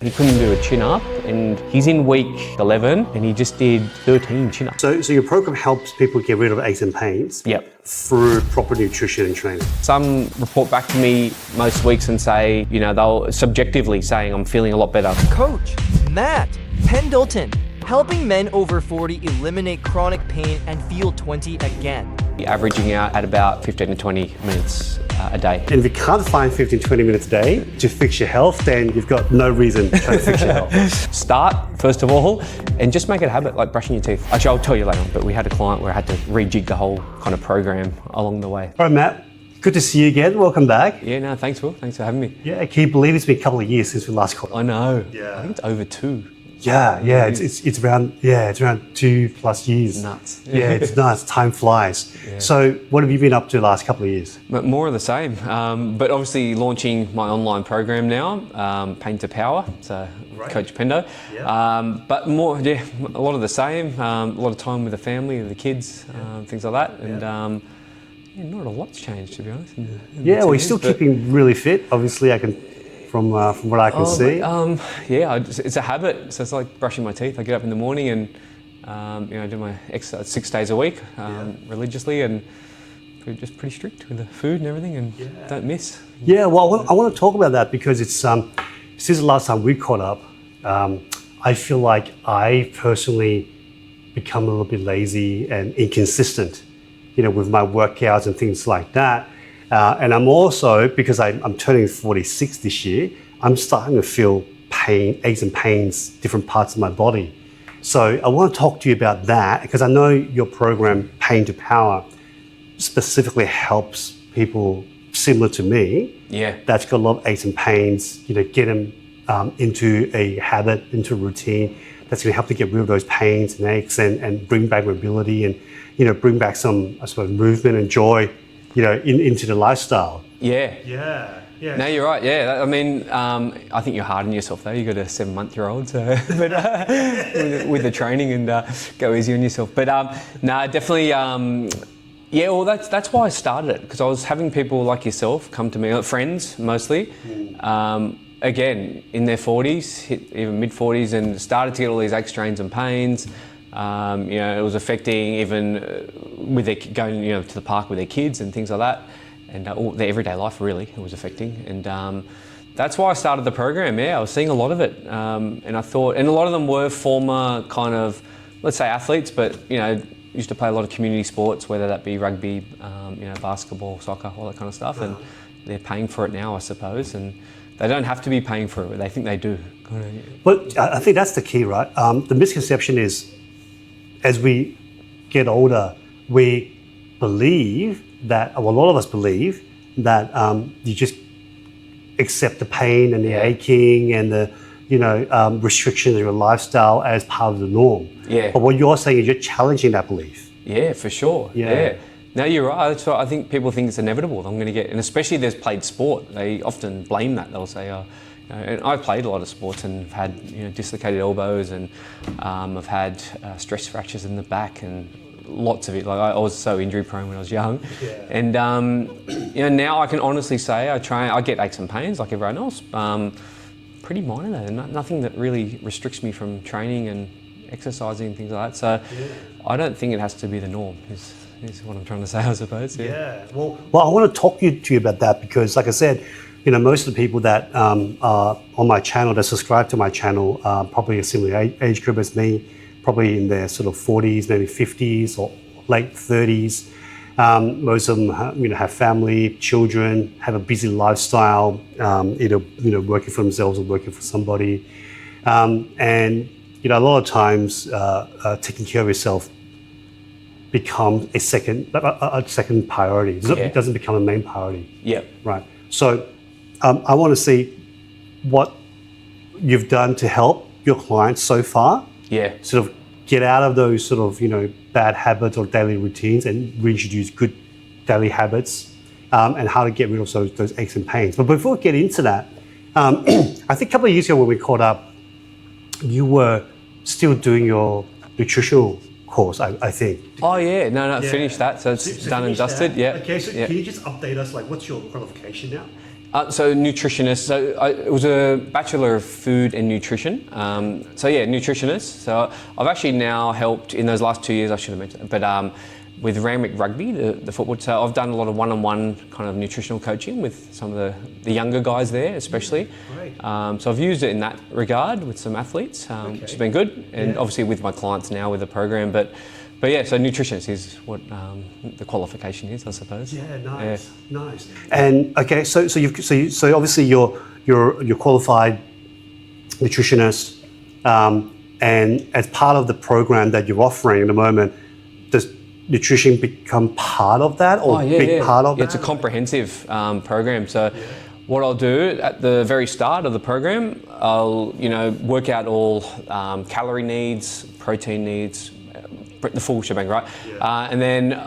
He couldn't do a chin-up, and he's in week 11, and he just did 13 chin-ups. So your program helps people get rid of aches and pains through proper nutrition and training. Some report back to me most weeks and say, they'll subjectively saying, I'm feeling a lot better. Coach Matt Pendleton, helping men over 40 eliminate chronic pain and feel 20 again. Averaging out at about 15 to 20 minutes a day. And if you can't find 15, 20 minutes a day to fix your health, then you've got no reason to try to fix your health. Start, first of all, and just make it a habit, like brushing your teeth. Actually, I'll tell you later on, but we had a client where I had to rejig the whole kind of program along the way. All right, Matt, good to see you again. Welcome back. Yeah, no, thanks, Will. Thanks for having me. Yeah, can you believe it's been a couple of years since we last caught up? I know. Yeah. I think it's over 2. Yeah, it's around 2+ years. Nuts. Yeah, it's nuts. Time flies. Yeah. So, what have you been up to the last couple of years? More of the same, but obviously launching my online program now, Pain to Power. So, Coach Pendo. Yeah. But more, a lot of the same. A lot of time with the family, the kids, things like that, and. Not a lot's changed, to be honest. Well, you're still keeping really fit. Obviously, I can. From what I can see. It's a habit. So it's like brushing my teeth. I get up in the morning and I do my exercise 6 days a week religiously, and just pretty strict with the food and everything, and don't miss. Yeah, well, I want to talk about that because it's since the last time we caught up, I feel like I personally become a little bit lazy and inconsistent, with my workouts and things like that. And I'm also, because I'm turning 46 this year, I'm starting to feel pain, aches and pains, different parts of my body. So I want to talk to you about that because I know your program, Pain to Power, specifically helps people similar to me. Yeah. That's got a lot of aches and pains, get them into a habit, into a routine that's going to help to get rid of those pains and aches and bring back mobility and, bring back some, I suppose, movement and joy into the lifestyle. Yeah. No, you're right. Yeah, I mean, I think you're hard on yourself though. You got a 7-month-old, so but with the training and go easy on yourself. But no, definitely. Well, that's why I started it, because I was having people like yourself come to me, friends mostly. Again, in their 40s, hit even mid-40s, and started to get all these aches, strains, and pains. It was affecting even with their going, to the park with their kids and things like that, and all their everyday life. Really, it was affecting, and that's why I started the program. Yeah, I was seeing a lot of it, and I thought, and a lot of them were former kind of, let's say, athletes, but used to play a lot of community sports, whether that be rugby, basketball, soccer, all that kind of stuff, and they're paying for it now, I suppose, and they don't have to be paying for it, but they think they do. But I think that's the key, right? The misconception is, as we get older, we believe that, well, a lot of us believe that you just accept the pain and the aching and the, restrictions of your lifestyle as part of the norm. Yeah. But what you're saying is you're challenging that belief. Yeah, for sure. Yeah. No, you're right. That's what I think people think it's inevitable. I'm going to get, and especially if they've played sport, they often blame that. They'll say, and I played a lot of sports and have had dislocated elbows, and I've had stress fractures in the back and lots of it. Like I was so injury prone when I was young, and now I can honestly say I get aches and pains like everyone else. Pretty minor though, nothing that really restricts me from training and exercising and things like that. So I don't think it has to be the norm. Is what I'm trying to say, I suppose. Yeah. Well, I want to talk to you about that because, like I said, most of the people that are on my channel, that subscribe to my channel, probably a similar age group as me, probably in their sort of 40s, maybe 50s or late 30s. Most of them, have family, children, have a busy lifestyle, either working for themselves or working for somebody, and a lot of times taking care of yourself becomes a second priority. It doesn't become a main priority. Yeah. Right. So I want to see what you've done to help your clients so far. Yeah. Sort of get out of those sort of, bad habits or daily routines and reintroduce good daily habits, and how to get rid of those aches and pains. But before we get into that, I think a couple of years ago when we caught up, you were still doing your nutritional course, I think. Oh yeah, no, finished that, so it's done and dusted. Yeah. Okay, so can you just update us, like what's your qualification now? So nutritionist. So it was a Bachelor of Food and Nutrition. So yeah, nutritionist. So I've actually now helped in those last 2 years. I should have mentioned, but with Randwick Rugby, the football. So I've done a lot of one-on-one kind of nutritional coaching with some of the younger guys there, especially. Great. So I've used it in that regard with some athletes, which has been good, and obviously with my clients now with the program. But yeah, so nutritionist is what the qualification is, I suppose. Yeah, nice, nice. And okay, so obviously you're qualified nutritionist, and as part of the program that you're offering at the moment, does nutrition become part of that, or part of that? It's a comprehensive program. So what I'll do at the very start of the program, I'll work out all calorie needs, protein needs, the full shebang, right? And then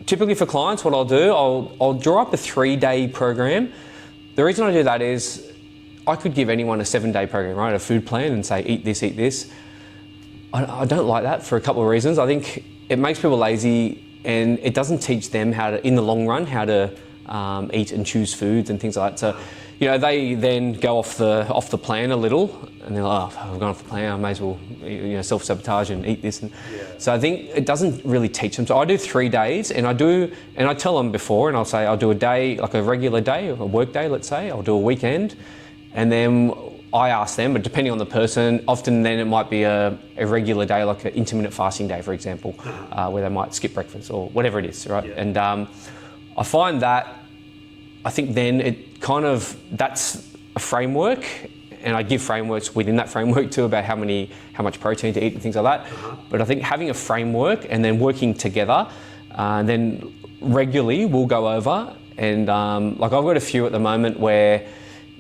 typically for clients, what I'll do, I'll draw up a 3-day program. The reason I do that is I could give anyone a 7-day program, right? A food plan and say, eat this, eat this. I don't like that for a couple of reasons. I think it makes people lazy, and it doesn't teach them how to, in the long run, how to eat and choose foods and things like that. So, they then go off the plan a little, and they're like, oh, I've gone off the plan, I may as well, self-sabotage and eat this. And so I think it doesn't really teach them. So I do 3 days, and I tell them before, and I'll say I'll do a day, like a regular day, a work day, let's say. I'll do a weekend, and then I ask them, but depending on the person, often then it might be a regular day, like an intermittent fasting day, for example, where they might skip breakfast or whatever it is, right? And I find that, I think then it kind of, that's a framework, and I give frameworks within that framework too about how much protein to eat and things like that. But I think having a framework and then working together, then regularly we'll go over, and like I've got a few at the moment where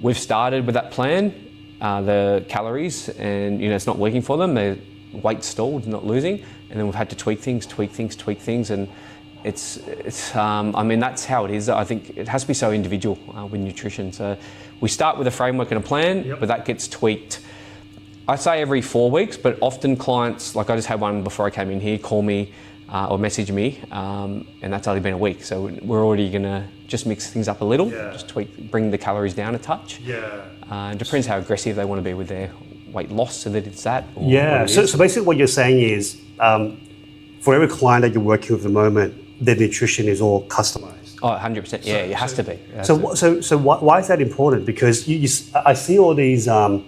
we've started with that plan, the calories, and it's not working for them. Their weight stalled, not losing, and then we've had to tweak things, and it's I mean, that's how it is. I think it has to be so individual with nutrition. So we start with a framework and a plan, but that gets tweaked. I say every 4 weeks, but often clients, like I just had one before I came in here, call me or message me, and that's only been a week. So we're already gonna just mix things up a little, just tweak, bring the calories down a touch. It depends how aggressive they want to be with their weight loss, so that it's that. Or so basically what you're saying is, for every client that you're working with at the moment, their nutrition is all customized. Oh, 100%. Yeah, it has to be. So why is that important? Because I see all these websites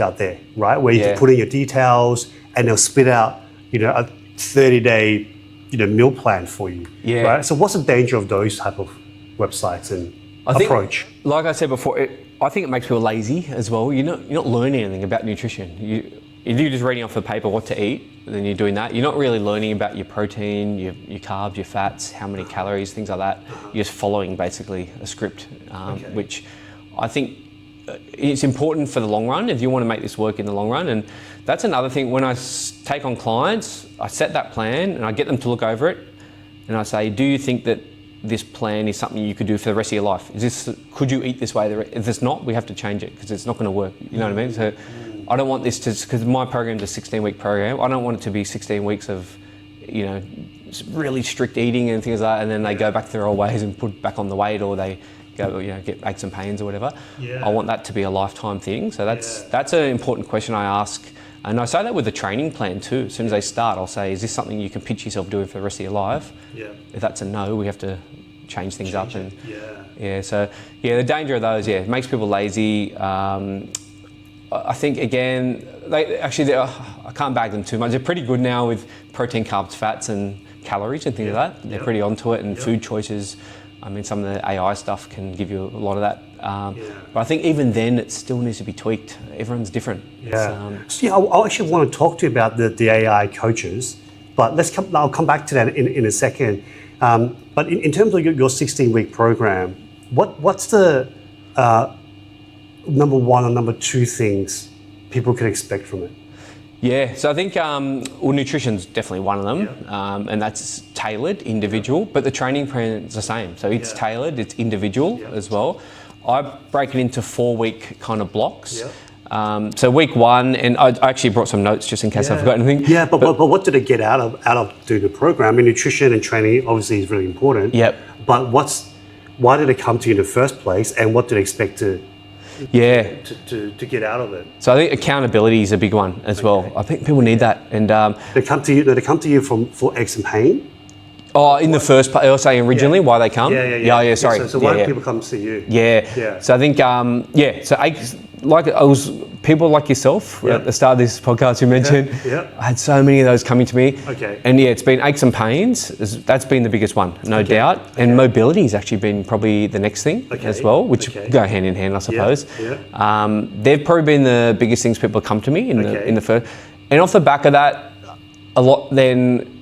out there, right, where you can put in your details and they'll spit out, a 30-day, meal plan for you. Right. So what's the danger of those type of websites and approach? Like I said before, I think it makes people lazy as well. You're not learning anything about nutrition. You're just reading off the paper what to eat, and then you're doing that. You're not really learning about your protein, your carbs, your fats, how many calories, things like that. You're just following basically a script, which I think it's important for the long run if you want to make this work in the long run. And that's another thing. When I take on clients, I set that plan and I get them to look over it, and I say, do you think that this plan is something you could do for the rest of your life? Could you eat this way? If it's not, we have to change it because it's not going to work. You know what I mean? So I don't want this because my program's a 16-week program. I don't want it to be 16 weeks of, really strict eating and things like that, and then they go back to their old ways and put back on the weight, or they go, get aches and pains or whatever. I want that to be a lifetime thing. So that's an important question I ask. And I say that with the training plan too. As soon as they start, I'll say, is this something you can pitch yourself doing for the rest of your life? If that's a no, we have to change things up. And so the danger of those, it makes people lazy. I think again, I can't bag them too much. They're pretty good now with protein, carbs, fats, and calories and things like that. They're pretty onto it, and food choices. I mean, some of the AI stuff can give you a lot of that. But I think even then, it still needs to be tweaked. Everyone's different. I actually want to talk to you about the AI coaches, but I'll come back to that in a second. But in terms of your 16-week program, what's the number one or number two things people can expect from it? Yeah, so I think nutrition's definitely one of them, and that's tailored, individual, but the training plan is the same. So it's tailored, it's individual as well. I break it into 4-week kind of blocks. So week one, and I actually brought some notes just in case I forgot anything. But what did it get out of doing the program? I mean, nutrition and training obviously is really important. But why did they come to you in the first place, and what do they expect to get out of it? So I think accountability is a big one as well. I think people need that. And they come to you for aches and pain. Oh, in the first part, I was saying originally why they come. Sorry. So why do people come to see you? Yeah. So I think So aches, like I was people like yourself at the start of this podcast you mentioned. I had so many of those coming to me. Okay. And it's been aches and pains. That's been the biggest one, no doubt. And mobility has actually been probably the next thing as well, which go hand in hand, I suppose. They've probably been the biggest things people come to me in the first. And off the back of that, a lot then.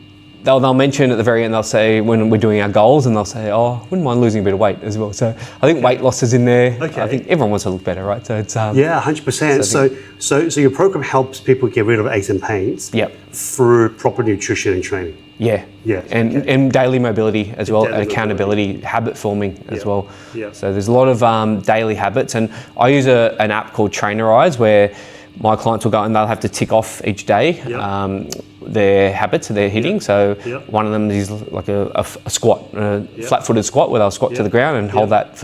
They'll mention at the very end, they'll say, when we're doing our goals, and they'll say, oh, I wouldn't mind losing a bit of weight as well. So I think weight loss is in there. I think everyone wants to look better, right? So it's 100%. So your program helps people get rid of aches and pains through proper nutrition and training. And daily mobility as well, and accountability, habit forming as well. So there's a lot of daily habits, and I use an app called Trainerize where my clients will go and they'll have to tick off each day their habits that they're hitting. So one of them is like a squat, flat-footed squat, where they'll squat to the ground and hold that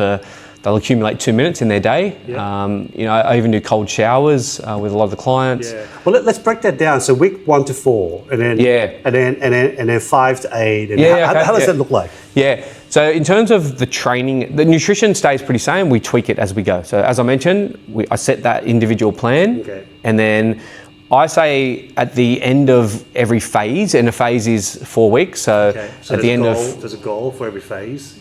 they'll accumulate 2 minutes in their day. I even do cold showers with a lot of the clients. Well, let's break that down. So week 1 to 4, and then and then 5 to 8. And how does that look like? So in terms of the training, the nutrition stays pretty same. We tweak it as we go. So as I mentioned, I set that individual plan, and then I say at the end of every phase, and a phase is 4 weeks. So at the end there's a goal for every phase.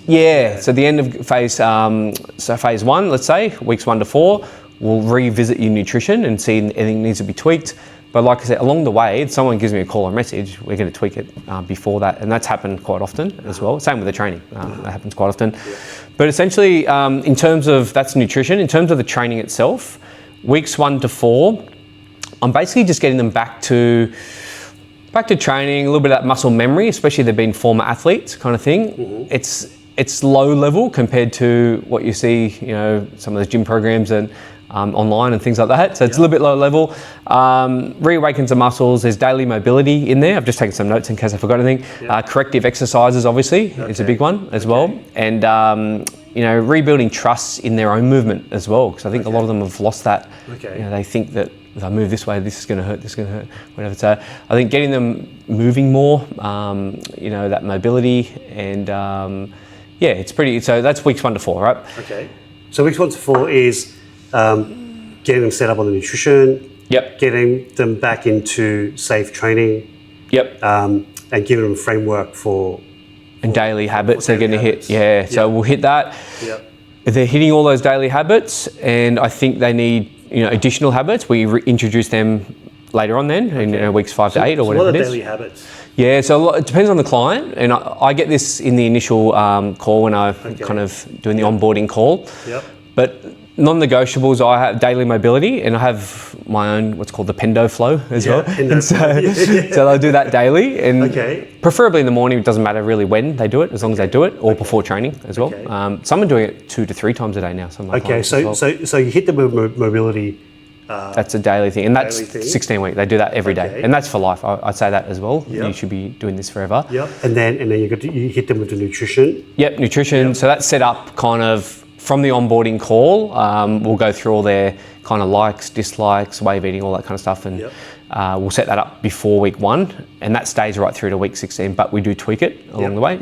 So the end of phase, so phase 1, let's say weeks 1 to 4, we'll revisit your nutrition and see if anything needs to be tweaked. But like I said, along the way, if someone gives me a call or message, we're going to tweak it before that. And that's happened quite often as well. Same with the training. That happens quite often. But essentially, in terms of, that's nutrition. In terms of the training itself, weeks 1 to 4, I'm basically just getting them back to training, a little bit of that muscle memory, especially if they've been former athletes kind of thing. It's low level compared to what you see, some of those gym programs and online and things like that. So it's a little bit low level. Reawakens the muscles. There's daily mobility in there. I've just taken some notes in case I forgot anything. Corrective exercises, obviously, is a big one as well. And, rebuilding trust in their own movement as well. Because I think a lot of them have lost that. They think that if I move this way, this is going to hurt, whatever. So I think getting them moving more, that mobility, and it's pretty. So that's weeks 1 to 4, right? So weeks 1 to 4 is getting them set up on the nutrition. Getting them back into safe training. And giving them a framework for daily habits they're going to hit. So we'll hit that. If they're hitting all those daily habits, and I think they need additional habits, we introduce them later on then in weeks 5 to 8 or whatever it is. What are daily habits? So it depends on the client, and I get this in the initial call when I'm kind of doing the onboarding call. But non-negotiables, I have daily mobility, and I have my own what's called the Pendo flow as well. And so they'll do that daily, and preferably in the morning. It doesn't matter really when they do it, as long as they do it, or before training as well. Some are doing it 2 to 3 times a day now. Some so you hit the mobility. That's a daily thing, and that's 16 weeks. They do that every day, and that's for life. I'd say that as well. You should be doing this forever. And then you hit them with the nutrition. Nutrition. So that's set up kind of from the onboarding call. We'll go through all their kind of likes, dislikes, way of eating, all that kind of stuff, and we'll set that up before week 1, and that stays right through to week 16. But we do tweak it along the way.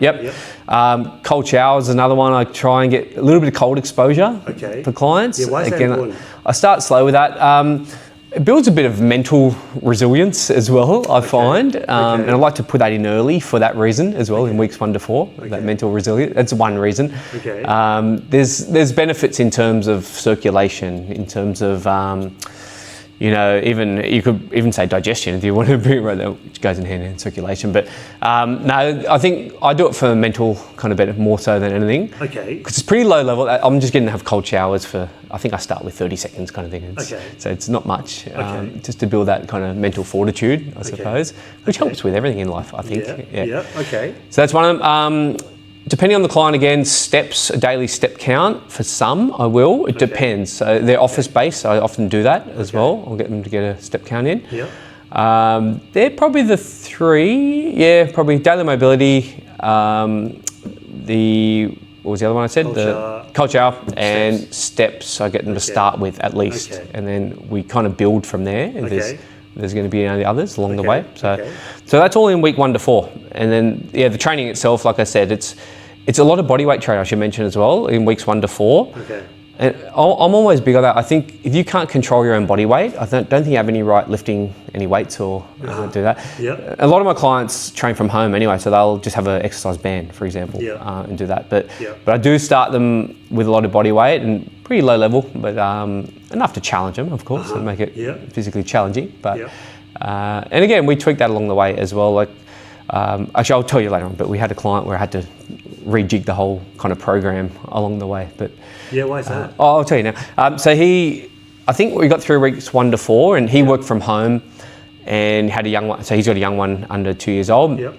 Cold showers is another one. I try and get a little bit of cold exposure for clients. Why is that important? I start slow with that. It builds a bit of mental resilience as well, I find. And I like to put that in early for that reason as well, in weeks 1 to 4, that mental resilience. That's one reason. There's benefits in terms of circulation, in terms of, even you could even say digestion if you want to be right there, which goes in hand in circulation. But no, I think I do it for mental kind of benefit more so than anything. Because it's pretty low level. I'm just getting to have cold showers for, I think I start with 30 seconds kind of thing. So it's not much, just to build that kind of mental fortitude, I suppose, which helps with everything in life, I think. So that's one of them. Depending on the client, again, steps, a daily step count. For some, I will. It depends. So they're office-based, so I often do that as well. I'll get them to get a step count in. They're probably the 3. Probably daily mobility, the what was the other one I said? The culture and steps I get them to start with at least. Okay. And then we kind of build from there. And there's going to be any others along the way. So that's all in week 1 to 4. And then, the training itself, like I said, it's a lot of body weight training, I should mention as well, in weeks 1 to 4. Okay. And I'm always big on that. I think if you can't control your own body weight, I don't think you have any right lifting any weights or do that. Yep. A lot of my clients train from home anyway, so they'll just have an exercise band, for example, and do that. But I do start them with a lot of body weight and pretty low level, but enough to challenge them, of course, and make it physically challenging. But and again, we tweak that along the way as well. Like actually, I'll tell you later on. But we had a client where I had to rejig the whole kind of program along the way. But why is that? I'll tell you now. So I think we got through weeks 1 to 4, and he worked from home and had a young one. So he's got a young one under 2 years old. Yep.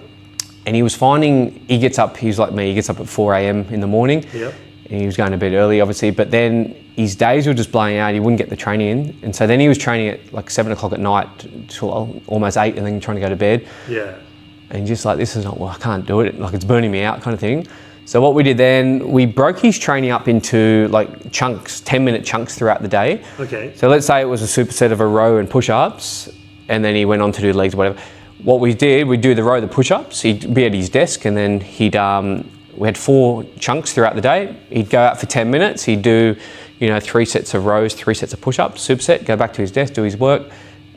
And he was finding he gets up. He's like me. He gets up at 4 a.m. in the morning. Yep. And he was going to bed early, obviously. But then his days were just blowing out. He wouldn't get the training in, and so then he was training at like 7 o'clock at night till almost 8, and then trying to go to bed. Yeah. And just like, this is not, I can't do it. Like, it's burning me out, kind of thing. So what we did then, we broke his training up into like chunks, 10-minute chunks throughout the day. Okay. So let's say it was a superset of a row and push-ups, and then he went on to do legs or whatever. What we did, we'd do the row, the push-ups, he'd be at his desk, and then we had 4 chunks throughout the day. He'd go out for 10 minutes, he'd do, 3 sets of rows, 3 sets of push-ups, superset, go back to his desk, do his work.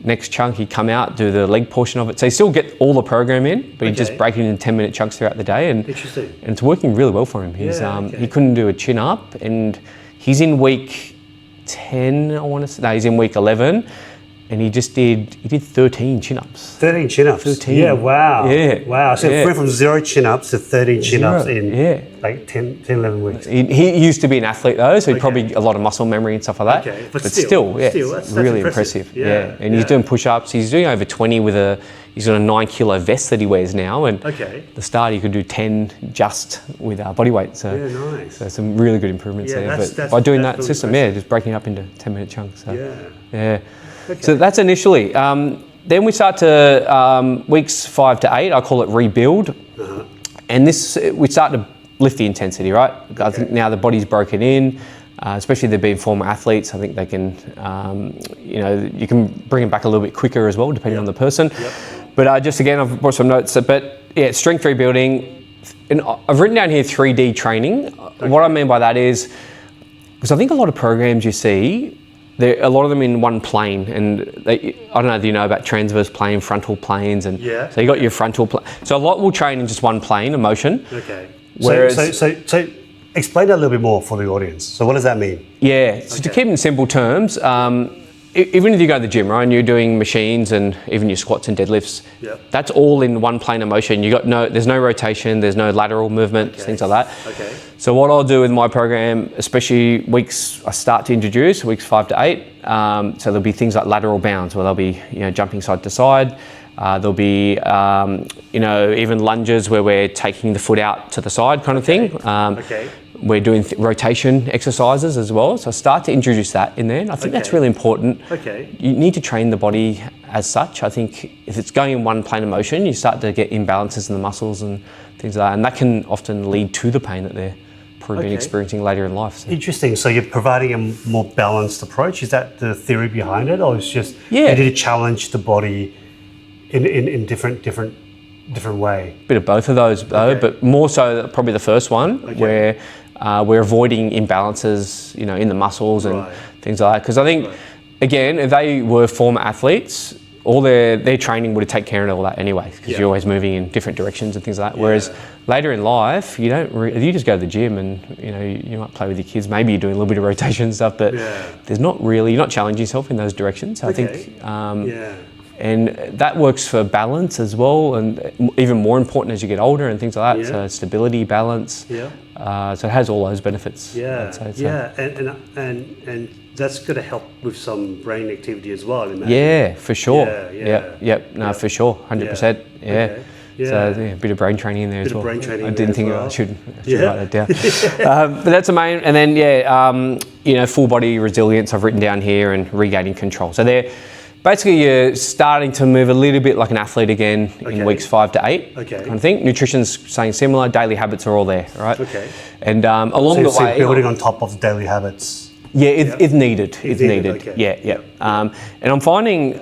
Next chunk, he'd come out, do the leg portion of it. So he still get all the program in, but he'd just break it into 10-minute chunks throughout the day. And, Interesting. And it's working really well for him. He's, he couldn't do a chin up, and he's in week 10, I want to say. No, he's in week 11, and he did 13 chin-ups. 13 chin-ups? 13. Yeah, wow. Yeah. Wow, so it went from 0 chin-ups to 13 chin-ups in like 10, 11 weeks. He used to be an athlete though, so he'd probably a lot of muscle memory and stuff like that. Okay, but still that's really impressive. Yeah. And he's doing push-ups. He's doing over 20 he's got a 9 kilo vest that he wears now, and at the start he could do 10 just with body weight. So, nice. So some really good improvements there. But by doing that system, just breaking it up into 10-minute chunks. So, Okay. So that's initially. Then we start to weeks 5 to 8. I call it rebuild, and we start to lift the intensity. Right. I think now the body's broken in, especially they've been former athletes. I think they can, you can bring them back a little bit quicker as well, depending on the person. But just again, I've brought some notes. But strength rebuilding, and I've written down here 3D training. What I mean by that is, because I think a lot of programs you see, a lot of them in one plane, and I don't know if you know about transverse plane, frontal planes, and so you got your frontal plane. So a lot will train in just one plane of motion. Okay. Whereas, so explain that a little bit more for the audience. So what does that mean? Yeah. So to keep it in simple terms, even if you go to the gym, right, and you're doing machines and even your squats and deadlifts, that's all in one plane of motion. There's no rotation, there's no lateral movement, things like that. Okay. So what I'll do with my program, especially weeks I start to introduce, weeks 5 to 8, so there'll be things like lateral bounds, where they'll be jumping side to side. There'll be even lunges where we're taking the foot out to the side, kind of thing. We're doing rotation exercises as well. So I start to introduce that in there. And I think that's really important. You need to train the body as such. I think if it's going in one plane of motion, you start to get imbalances in the muscles and things like that. And that can often lead to the pain that they're probably been experiencing later in life. So. Interesting. So you're providing a more balanced approach. Is that the theory behind it? Or it's just you need to challenge the body in different way? Bit of both of those though, but more so probably the first one where we're avoiding imbalances, in the muscles and things like that. Because I think, again, if they were former athletes, all their training would take care of all that anyway, because you're always moving in different directions and things like that. Whereas later in life, you don't. If you just go to the gym and you might play with your kids, maybe you're doing a little bit of rotation and stuff, but there's not really. You're not challenging yourself in those directions. So I think. And that works for balance as well, and even more important as you get older and things like that. So stability, balance. So it has all those benefits. And that's going to help with some brain activity as well. For sure. For sure, 100%. So a bit of brain training in there as well. I didn't think I should write that down. But that's the main. And then full body resilience I've written down here, and regaining control. So basically you're starting to move a little bit like an athlete again in weeks 5 to 8, kind of thing. Nutrition's saying similar. Daily habits are all there, right? Okay. And along the way, building on top of the daily habits. Yeah, it's needed. It's needed. Okay. Yeah. And I'm finding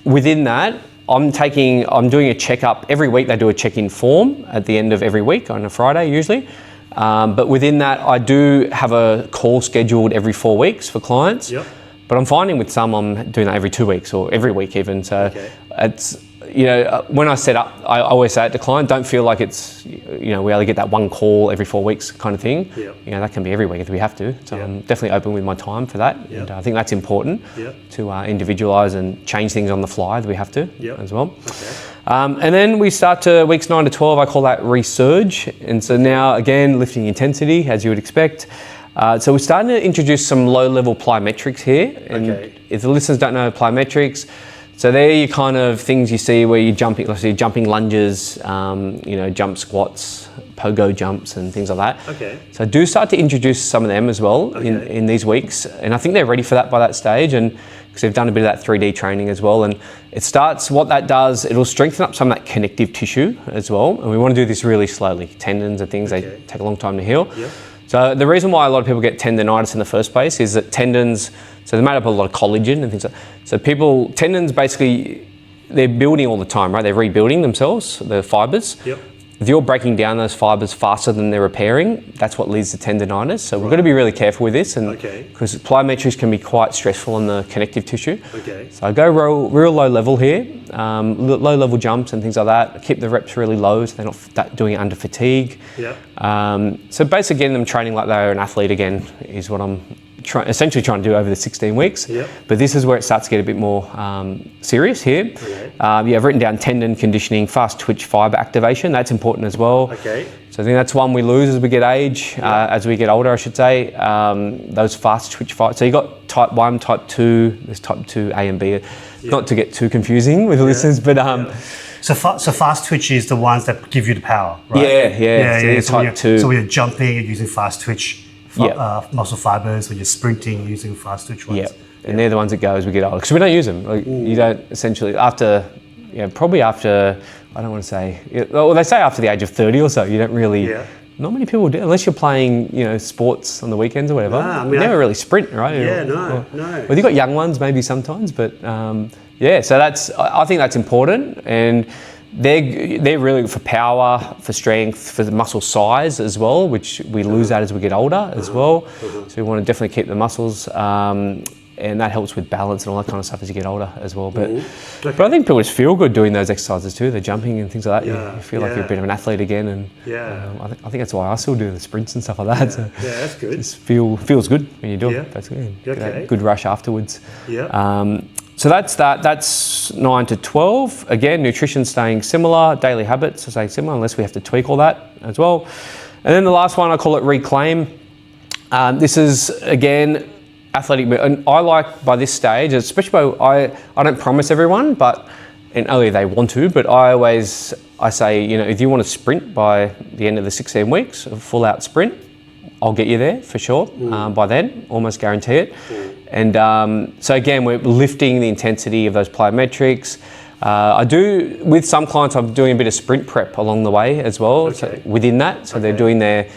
within that, I'm doing a checkup every week. They do a check-in form at the end of every week on a Friday usually. But within that, I do have a call scheduled every 4 weeks for clients. Yep. But I'm finding with some, I'm doing that every 2 weeks or every week even. So it's, when I set up, I always say it to client, don't feel like it's, we only get that one call every 4 weeks kind of thing. Yep. That can be every week if we have to. So I'm definitely open with my time for that. Yep. And I think that's important to individualise and change things on the fly if we have to as well. Okay. And then we start to weeks 9 to 12, I call that resurge. And so now again, lifting intensity as you would expect. So we're starting to introduce some low-level plyometrics here. And if the listeners don't know plyometrics, so they're your kind of things you see where you're jumping, let's say jumping lunges, jump squats, pogo jumps and things like that. Okay. So I do start to introduce some of them as well in these weeks. And I think they're ready for that by that stage. And because they've done a bit of that 3D training as well. And it starts, what that does, it'll strengthen up some of that connective tissue as well. And we want to do this really slowly. Tendons and things, they take a long time to heal. Yep. So the reason why a lot of people get tendonitis in the first place is that tendons, so they're made up of a lot of collagen and things like that. So tendons basically, they're building all the time, right? They're rebuilding themselves, the fibers. Yep. If you're breaking down those fibers faster than they're repairing, that's what leads to tendonitis. So we've got to be really careful with this, and because plyometrics can be quite stressful on the connective tissue. So I go real low level here, low level jumps and things like that. Keep the reps really low so they're not doing it under fatigue. So basically getting them training like they're an athlete again is what I'm essentially trying to do over the 16 weeks. But this is where it starts to get a bit more serious here. I've written down tendon conditioning, fast twitch fiber activation. That's important as well. So I think that's one we lose as we get as we get older, I should say. Those fast twitch fibers. So you got type 1, type 2, there's type 2 A and B. Not to get too confusing with the listeners, but So fast twitch is the ones that give you the power, right? So type 2. So when you're jumping, you're using fast twitch muscle fibers. When you're sprinting, you're using fast twitch ones. And they're the ones that go as we get older, because we don't use them. You don't essentially, probably after, I don't want to say, well, they say after the age of 30 or so, you don't really, not many people do, unless you're playing, sports on the weekends or whatever. You never really sprint, right? No. Well, you've got young ones maybe sometimes, but so I think that's important. And they're really good for power, for strength, for the muscle size as well, which we lose that as we get older as well. So we want to definitely keep the muscles, and that helps with balance and all that kind of stuff as you get older as well. But I think people just feel good doing those exercises too. The jumping and things like that. You feel like you're a bit of an athlete again. And I think that's why I still do the sprints and stuff like that. So that's good. Just feels good when you do it. Basically, that good rush afterwards. So that's that. That's 9 to 12. Again, nutrition staying similar. Daily habits are staying similar, unless we have to tweak all that as well. And then the last one, I call it reclaim. This is again athletic, and I like by this stage, especially I don't promise everyone, and only they want to. But I say, if you want to sprint by the end of the 16 weeks, a full out sprint, I'll get you there for sure. By then, almost guarantee it. And so again, we're lifting the intensity of those plyometrics. I do, with some clients, I'm doing a bit of sprint prep along the way as well. So within that, they're doing their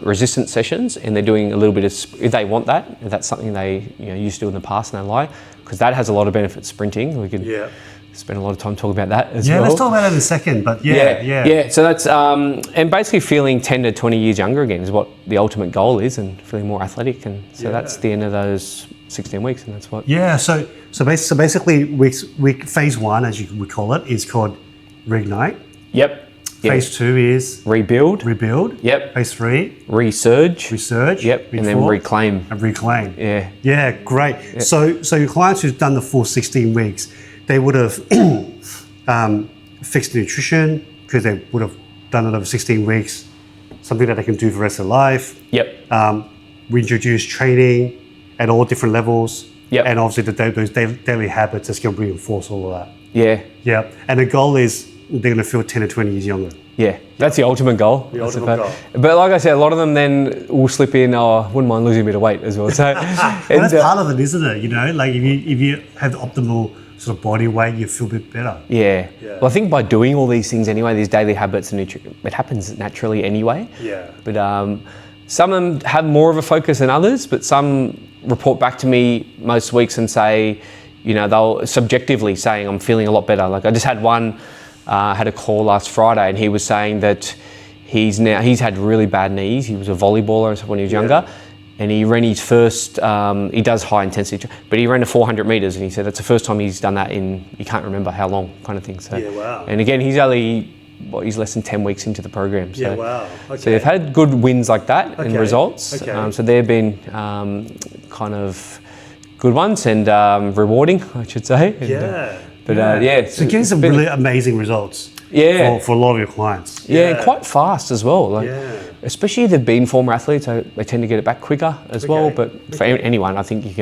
resistance sessions, and they're doing a little bit of, if they want that, if that's something they used to do in the past and they like, because that has a lot of benefits, sprinting. We could spend a lot of time talking about that as well. Yeah, let's talk about it in a second, but so that's, and basically feeling 10 to 20 years younger again is what the ultimate goal is, and feeling more athletic. And so that's the end of those 16 weeks, and that's what. So basically phase 1, as you would call it, is called reignite. Phase 2 is rebuild. Phase 3 resurge. And then reclaim. Great. So your clients who've done the full 16 weeks, they would have fixed nutrition, because they would have done it over 16 weeks, something that they can do for the rest of their life. We introduce training at all different levels. And obviously those daily habits that's going to reinforce all of that. And the goal is they're going to feel 10 to 20 years younger. That's the ultimate goal. But like I said, a lot of them then will slip in, I wouldn't mind losing a bit of weight as well. So that's part of it, isn't it? Like if you have the optimal sort of body weight, you feel a bit better. Yeah. Well, I think by doing all these things anyway, these daily habits and it happens naturally anyway. Yeah. But some of them have more of a focus than others, but some report back to me most weeks and say, you know, they'll subjectively saying, I'm feeling a lot better. Like I just had one, had a call last Friday and he was saying that he's had really bad knees. He was a volleyballer when he was younger. And he ran his first, he does high intensity, but he ran to 400 meters and he said that's the first time he's done that in, he can't remember how long kind of thing. So, wow. And again, he's less than 10 weeks into the program. So, wow. Okay. So they've had good wins like that and results. Okay. So they've been kind of good ones and rewarding, I should say. And, So getting some really amazing results. Yeah. For a lot of your clients. Yeah, and quite fast as well. Like, especially if they've been former athletes, they tend to get it back quicker as well. But for anyone, I think you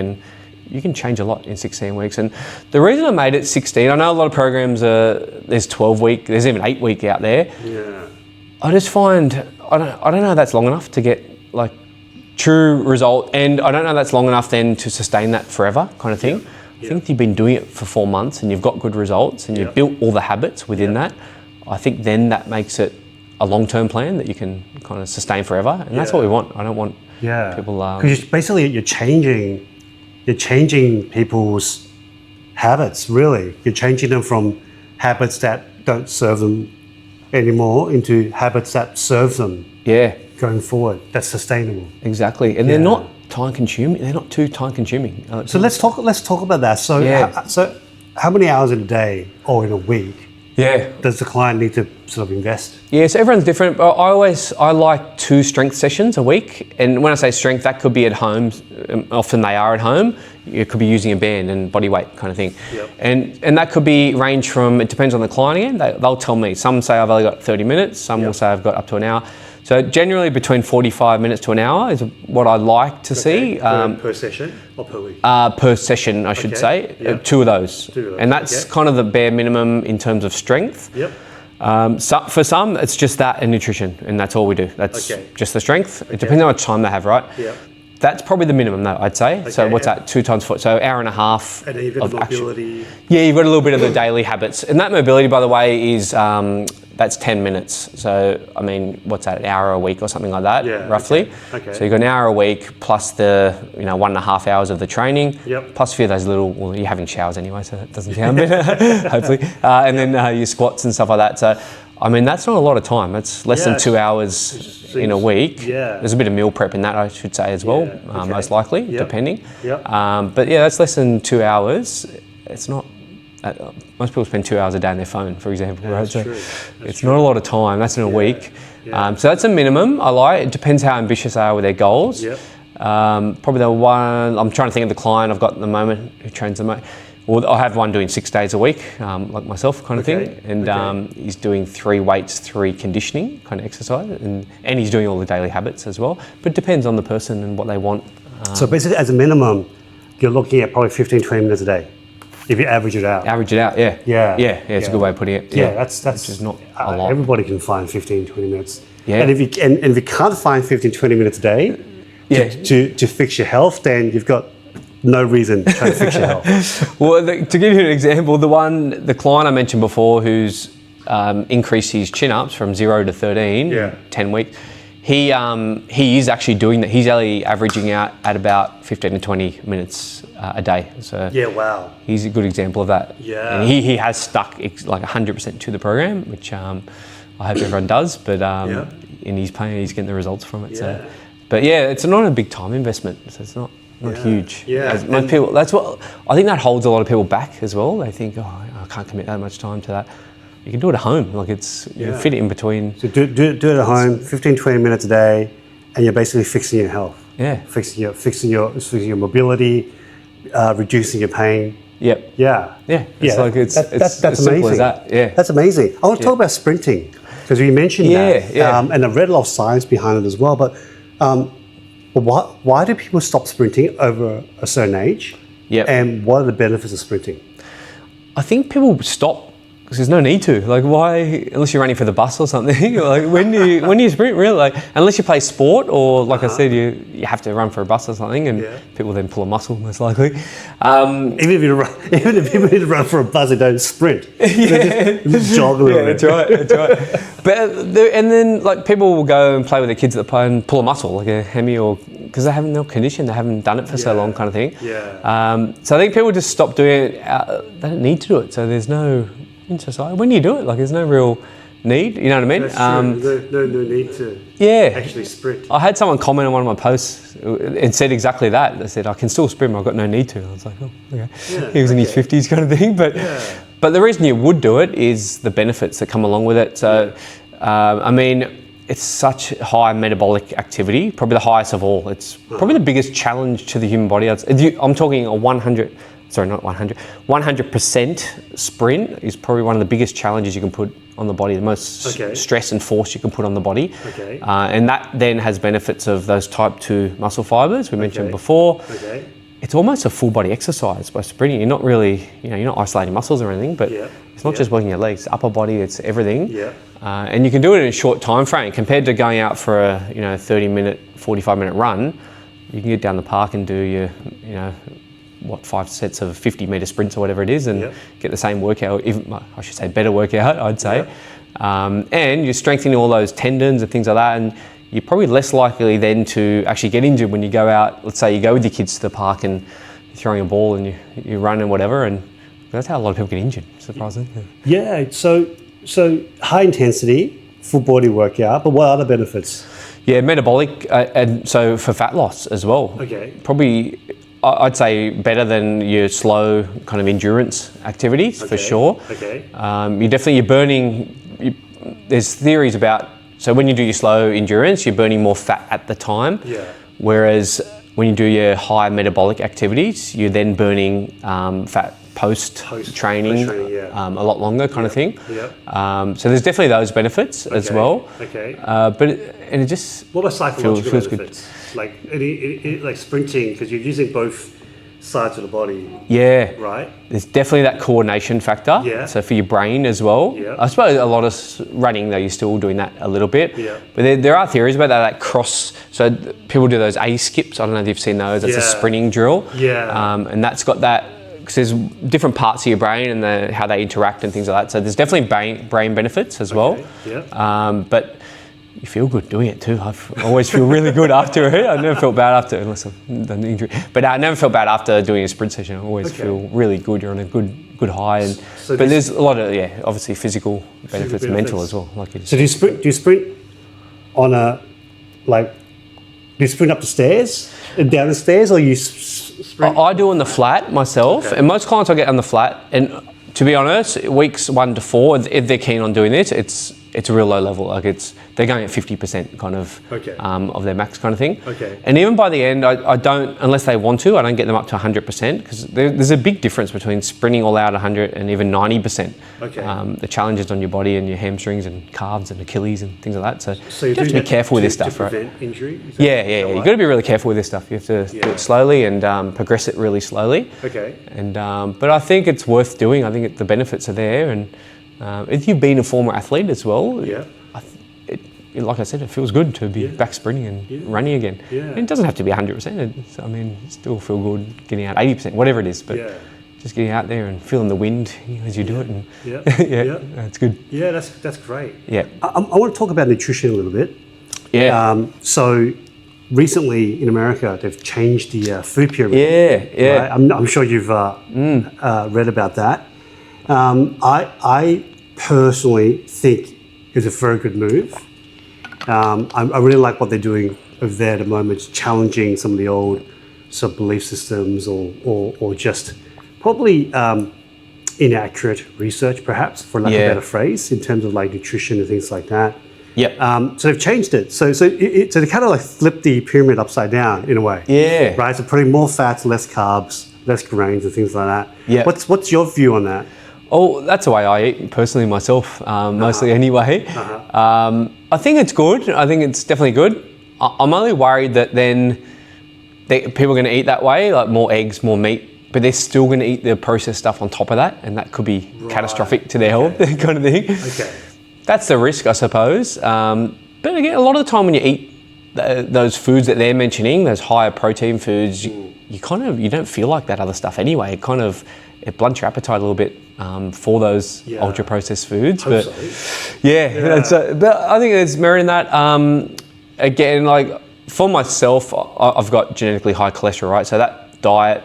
can change a lot in 16 weeks. And the reason I made it 16, I know a lot of programs there's 12 week, there's even 8 week out there. Yeah. I just find I don't know that's long enough to get like true result, and I don't know that's long enough then to sustain that forever kind of thing. I think you've been doing it for 4 months and you've got good results and you've built all the habits within that. I think then that makes it a long-term plan that you can kind of sustain forever, and that's what we want. I don't want people. Because basically you're changing people's habits. Really, you're changing them from habits that don't serve them anymore into habits that serve them. Yeah. Going forward, that's sustainable. Exactly, and they're not time-consuming. They're not too time-consuming. So let's talk about that. So, how many hours in a day or in a week? Does the client need to sort of invest? Yeah, so everyone's different. But I like 2 strength sessions a week. And when I say strength, that could be at home. Often they are at home. You could be using a band and body weight kind of thing. And that could be range from, it depends on the client again. They'll tell me. Some say I've only got 30 minutes. Some will say I've got up to an hour. So generally between 45 minutes to an hour is what I like to see. Per session or per week? Per session, I should say. 2 of those. And that's kind of the bare minimum in terms of strength. So for some, it's just that and nutrition, and that's all we do. That's just the strength. It depends on how much time they have, right? That's probably the minimum, though, I'd say. So what's that? 2 times 4, so hour and a half. And then you've got the mobility. You've got a little bit of the daily habits, and that mobility, by the way, is that's 10 minutes. So I mean, what's that? An hour a week or something like that, roughly. So you've got an hour a week plus the 1.5 hours of the training, plus a few of those little. Well, you're having showers anyway, so that doesn't count. Hopefully, and then your squats and stuff like that. So. I mean, that's not a lot of time. It's less than 2 hours in a week. There's a bit of meal prep in that, I should say, as well, most likely, depending. But yeah, that's less than 2 hours. It's not, most people spend 2 hours a day on their phone, for example, right? So it's not a lot of time. That's in a week. So that's a minimum I like. It depends how ambitious they are with their goals. Probably the one, I'm trying to think of the client I've got at the moment who trains the most. Well, I have one doing 6 days a week, like myself, kind of thing, and he's doing 3 weights, 3 conditioning kind of exercise, and he's doing all the daily habits as well. But it depends on the person and what they want. So basically, as a minimum, you're looking at probably 15, 20 minutes a day, if you average it out. Average it out, yeah. It's a good way of putting it. That's just not a lot. Everybody can find 15, 20 minutes. And if you can't find 15, 20 minutes a day to fix your health, then you've got no reason to try to fix your health. Well, to give you an example, the client I mentioned before who's increased his chin-ups from 0 to 13, 10 weeks, he is actually doing that. He's only averaging out at about 15 to 20 minutes a day. So he's a good example of that. And he has stuck like 100% to the program, which I hope everyone does, but and he's getting the results from it. So. But yeah, it's not a big time investment, so it's not huge. Most people, that's what I think that holds a lot of people back as well. They think, I can't commit that much time to that. You can do it at home, like you fit it in between. So do it at home, 15, 20 minutes a day, and you're basically fixing your health. Fixing your mobility, reducing your pain. It's that's amazing. Simple as that. That's amazing. I want to talk about sprinting because we mentioned that, and I read a lot of science behind it as well. But why do people stop sprinting over a certain age? And what are the benefits of sprinting? I think people stop because there's no need to. Like, why? Unless you're running for the bus or something. Like, when do you sprint? Really? Like, unless you play sport, or like I said, you have to run for a bus or something, and people then pull a muscle most likely. Even if people need to run for a bus, they don't sprint. They just jog a little bit. That's right. But and then like people will go and play with their kids at the play and pull a muscle, like a hemi, or because they haven't no condition, they haven't done it for so long, kind of thing. So I think people just stop doing it. They don't need to do it. So there's no in society. When do you do it? Like, there's no real need. You know what I mean? That's true. No need to actually sprint. I had someone comment on one of my posts and said exactly that. They said, I can still sprint, but I've got no need to. I was like, oh, okay. He was in his 50s kind of thing. But the reason you would do it is the benefits that come along with it. So, I mean, it's such high metabolic activity, probably the highest of all. It's probably the biggest challenge to the human body. I'm talking a 100% sprint is probably one of the biggest challenges you can put on the body, the most stress and force you can put on the body. And that then has benefits of those type 2 muscle fibers we mentioned before. It's almost a full body exercise by sprinting. You're not really, you're not isolating muscles or anything, but it's not just working your legs, upper body, it's everything. And you can do it in a short time frame compared to going out for a 30-minute, 45-minute run. You can get down the park and do your, 5 sets of 50-meter sprints or whatever it is, and get the same workout, even, I should say better workout, I'd say. And you're strengthening all those tendons and things like that, and you're probably less likely then to actually get injured when you go out. Let's say you go with your kids to the park and you're throwing a ball and you run and whatever, and that's how a lot of people get injured, surprisingly. So high intensity, full body workout, but what other benefits? Yeah, metabolic, and so for fat loss as well. Probably, I'd say better than your slow kind of endurance activities for sure. You're burning. There's theories about, so when you do your slow endurance, you're burning more fat at the time. Whereas when you do your high metabolic activities, you're then burning fat post training a lot longer kind of thing. So there's definitely those benefits as well. But it just what about psychological feels benefits? Good. Like like sprinting, because you're using both sides of the body. Right. There's definitely that coordination factor. So for your brain as well. I suppose a lot of running though, you're still doing that a little bit. But there are theories about that cross. So people do those A skips. I don't know if you've seen those. That's a sprinting drill. And that's got that, because there's different parts of your brain and how they interact and things like that. So there's definitely brain benefits as well. But you feel good doing it too. I always feel really good after it. I never felt bad after, unless I've done the injury. But I never felt bad after doing a sprint session. I always feel really good. You're on a good high. But there's a lot of obviously physical benefits, mental as well. Like so do you sprint on a do you sprint up the stairs and down the stairs, or you sprint? I do on the flat myself, and most clients I get on the flat. And to be honest, weeks 1 to 4, if they're keen on doing this, it's a real low level. Like they're going at 50% kind of of their max kind of thing. And even by the end, I don't, unless they want to, I don't get them up to 100%, because there's a big difference between sprinting all out 100 and even 90%. The challenges on your body and your hamstrings and calves and Achilles and things like that. So you have to be careful with this stuff, right? To prevent injury? You've got to be really careful with this stuff. You have to do it slowly and progress it really slowly. And but I think it's worth doing. I think the benefits are there, and if you've been a former athlete as well, like I said, it feels good to be back sprinting and running again. And it doesn't have to be 100%. Still feel good getting out 80%, whatever it is. But just getting out there and feeling the wind as you do it, and it's good. Yeah, that's great. I want to talk about nutrition a little bit. So recently in America, they've changed the food pyramid. Right? I'm sure you've read about that. I personally think it's a very good move. I really like what they're doing over there at the moment, challenging some of the old sort of belief systems or just probably inaccurate research, perhaps, for lack of a better phrase, in terms of like nutrition and things like that. So they've changed it. So they kind of like flipped the pyramid upside down in a way. Right. So putting more fats, less carbs, less grains and things like that. What's your view on that? Oh, that's the way I eat personally myself, mostly anyway. I think it's good. I think it's definitely good. I'm only worried that then people are going to eat that way, like more eggs, more meat, but they're still going to eat the processed stuff on top of that, and that could be catastrophic to their health, kind of thing. Okay. That's the risk, I suppose. But again, a lot of the time when you eat those foods that they're mentioning, those higher protein foods, you don't feel like that other stuff anyway. It blunts your appetite a little bit for those ultra processed foods. But so. but I think there's merit in that. Again, like for myself, I've got genetically high cholesterol, right? So that diet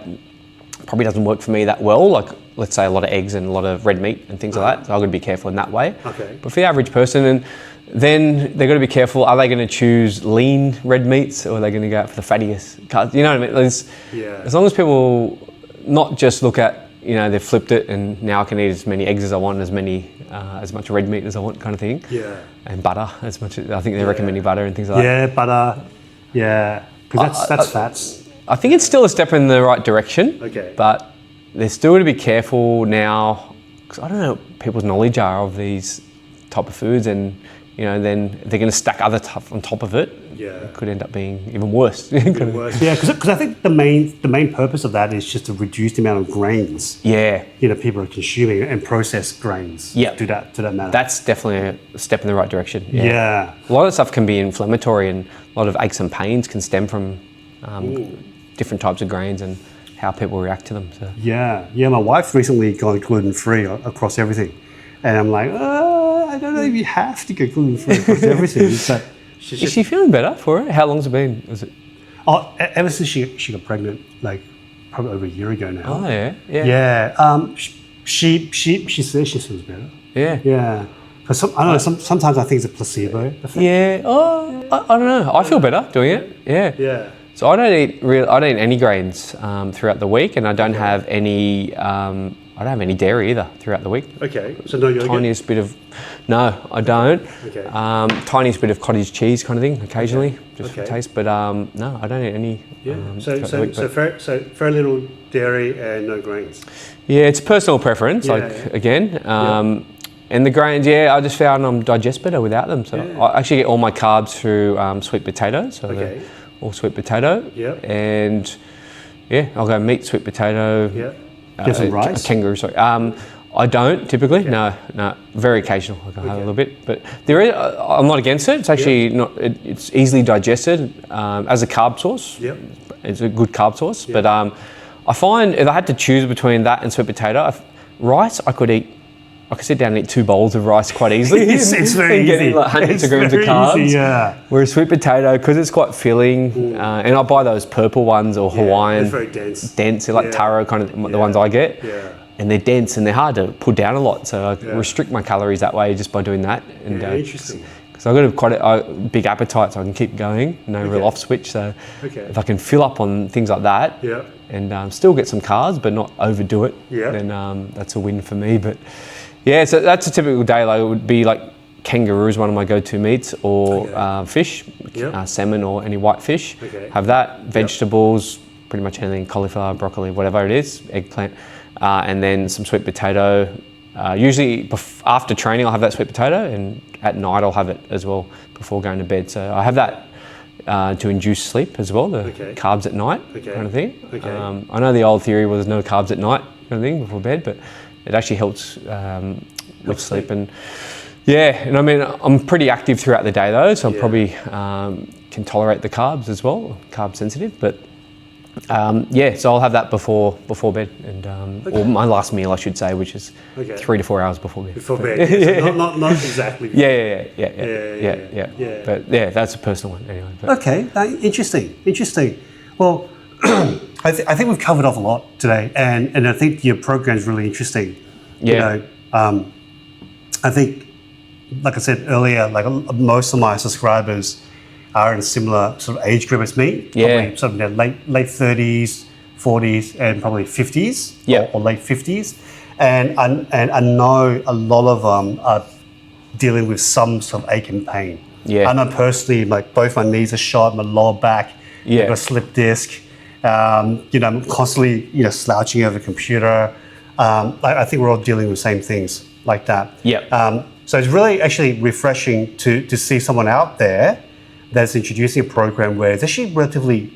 probably doesn't work for me that well. Like, let's say a lot of eggs and a lot of red meat and things like that. So I've got to be careful in that way. Okay. But for the average person, and then they've got to be careful. Are they going to choose lean red meats, or are they going to go out for the fattiest cuts? You know what I mean? As long as people not just look at, they've flipped it and now I can eat as many eggs as I want, as much red meat as I want, kind of thing. Yeah. And butter, as much as I think they're recommending butter and things like that. Yeah, butter. Yeah, because that's fats. I think it's still a step in the right direction. Okay. But they're still going to be careful now, because I don't know what people's knowledge are of these type of foods, and then they're going to stack other stuff on top of it. Yeah. It could end up being even worse. Yeah, because I think the main purpose of that is just to reduce the amount of grains. Yeah. People are consuming, and processed grains. Yeah. To that matter. That's definitely a step in the right direction. Yeah. A lot of stuff can be inflammatory, and a lot of aches and pains can stem from different types of grains and how people react to them. So. Yeah. My wife's recently gone gluten-free across everything, and I'm like, I don't know if you have to go gluten-free across everything. So is she feeling better for it? How long's it been? Was it? Oh, ever since she got pregnant, like probably over a year ago now. Oh yeah. Yeah. She says she feels better. Yeah. Yeah. Because I don't know. Sometimes I think it's a placebo effect. Yeah. Oh, I don't know. I feel better doing it. Yeah. Yeah. So I don't eat any grains throughout the week, and I don't have any. I don't have any dairy either throughout the week. Okay. So no yogurt? Tiniest bit of. No, I don't. Okay. Tiniest bit of cottage cheese kind of thing occasionally, just for taste. But no, I don't eat any. Yeah. So very little dairy and no grains. Yeah, it's personal preference. Again. And the grains, I just found I digest better without them. So I actually get all my carbs through sweet potatoes. So they're all sweet potato. Yep. And I'll go meat, sweet potato. Yeah. Get some rice? Kangaroo, sorry. I don't typically. No. Very occasional. I can have a little bit, but there is. I'm not against it. It's actually not. It's easily digested as a carb source. Yep. It's a good carb source. Yep. But I find if I had to choose between that and sweet potato, rice I could sit down and eat 2 bowls of rice quite easily. It's very easy. Like hundreds of grams of carbs. Easy, yeah. Whereas sweet potato, because it's quite filling, and I buy those purple ones or Hawaiian. It's very dense. Dense, they're like taro kind of the ones I get. Yeah. And they're dense and they're hard to put down a lot. So I restrict my calories that way just by doing that. And, interesting. Because I've got quite a big appetite, so I can keep going. No real off switch. So if I can fill up on things like that and still get some carbs, but not overdo it, then that's a win for me. But so that's a typical day. Like it would be like kangaroo is one of my go-to meats, or fish, salmon or any white fish. Have that. Vegetables, pretty much anything, cauliflower, broccoli, whatever it is, eggplant, and then some sweet potato. Usually after training I'll have that sweet potato, and at night I'll have it as well before going to bed. So I have that to induce sleep as well, the carbs at night kind of thing. I know the old theory was no carbs at night kind of thing before bed, but it actually helps with sleep. And and I mean I'm pretty active throughout the day though, so I probably can tolerate the carbs as well, carb sensitive. But so I'll have that before bed, and or my last meal I should say, which is 3 to 4 hours before bed. Before bed, so not exactly. Yeah. But that's a personal one anyway. But. Okay, interesting. Well, I think we've covered off a lot today, and I think your program is really interesting. I think, like I said earlier, like most of my subscribers are in a similar sort of age group as me. Probably sort of their late 30s, 40s, and probably 50s or late 50s. And I know a lot of them are dealing with some sort of ache and pain. I know personally, like both my knees are shot, my lower back, I've got a slip disc. I'm constantly slouching over the computer. I think we're all dealing with the same things like that. So it's really actually refreshing to see someone out there that's introducing a program where it's actually relatively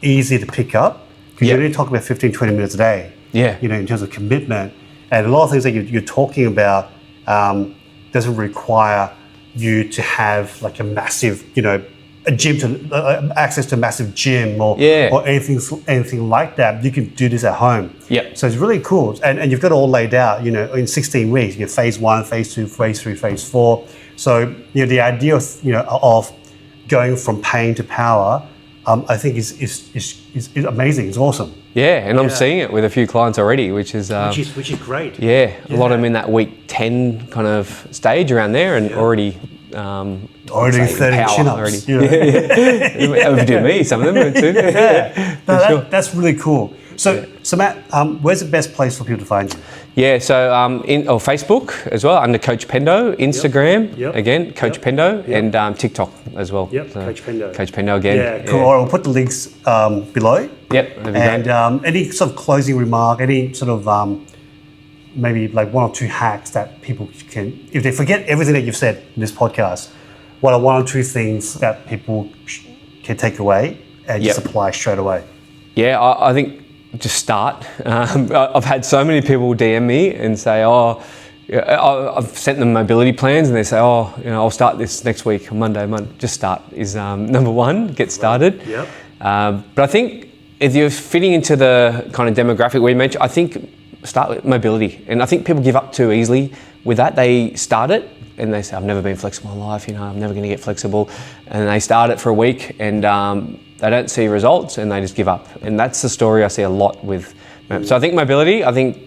easy to pick up Because you only talk about 15, 20 minutes a day. Yeah. In terms of commitment. And a lot of things that you're talking about doesn't require you to have like a massive, a gym to access to a massive gym or anything like that. You can do this at home. Yeah. So it's really cool, and you've got it all laid out. In 16 weeks, you have phase 1, phase 2, phase 3, phase 4. So the idea of going from pain to power, I think is amazing. It's awesome. Yeah, and I'm seeing it with a few clients already, which is great. Yeah, a lot of them in that week 10 kind of stage around there, and already. Already 30 chin-ups. Overdue me, some of them too. That's really cool. So Matt, where's the best place for people to find you? Yeah, so Facebook as well, under Coach Pendo, Instagram, again, Coach Pendo, and TikTok as well. Yep, so Coach Pendo. Coach Pendo again. Yeah, cool. All right, we'll put the links below. Yep, that'd be and any sort of closing remark, any sort of maybe like 1 or 2 hacks that people can, if they forget everything that you've said in this podcast, what are 1 or 2 things that people can take away and just apply straight away? Yeah, I think just start. I've had so many people DM me and say, I've sent them mobility plans and they say, I'll start this next week, Monday. Just start is number 1, get started. Right. Yep. But I think if you're fitting into the kind of demographic we mentioned, I think start with mobility. And I think people give up too easily with that. They start it and they say, I've never been flexible in life, I'm never going to get flexible. And they start it for a week and they don't see results and they just give up. And that's the story I see a lot with. So I think mobility,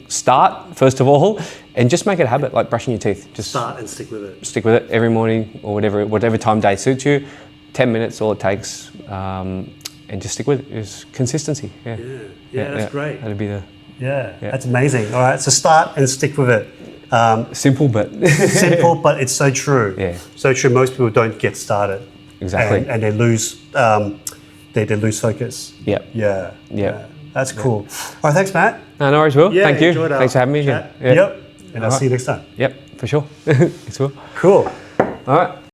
start first of all and just make it a habit, like brushing your teeth. Just start and stick with it. Stick with it every morning or whatever time day suits you. 10 minutes, all it takes. And just stick with it. It's consistency. Yeah, that's great. That'd be the... Yeah, that's amazing. All right, so start and stick with it. Simple, but it's so true. Yeah, so true. Most people don't get started. Exactly, and they lose they lose focus. Yeah. That's cool. All right, thanks, Matt. No worries, Will. Yeah, thank you. Enjoyed Thanks for having me. Yep. And I'll see you next time. Yep, for sure. Thanks, Will. Cool. All right.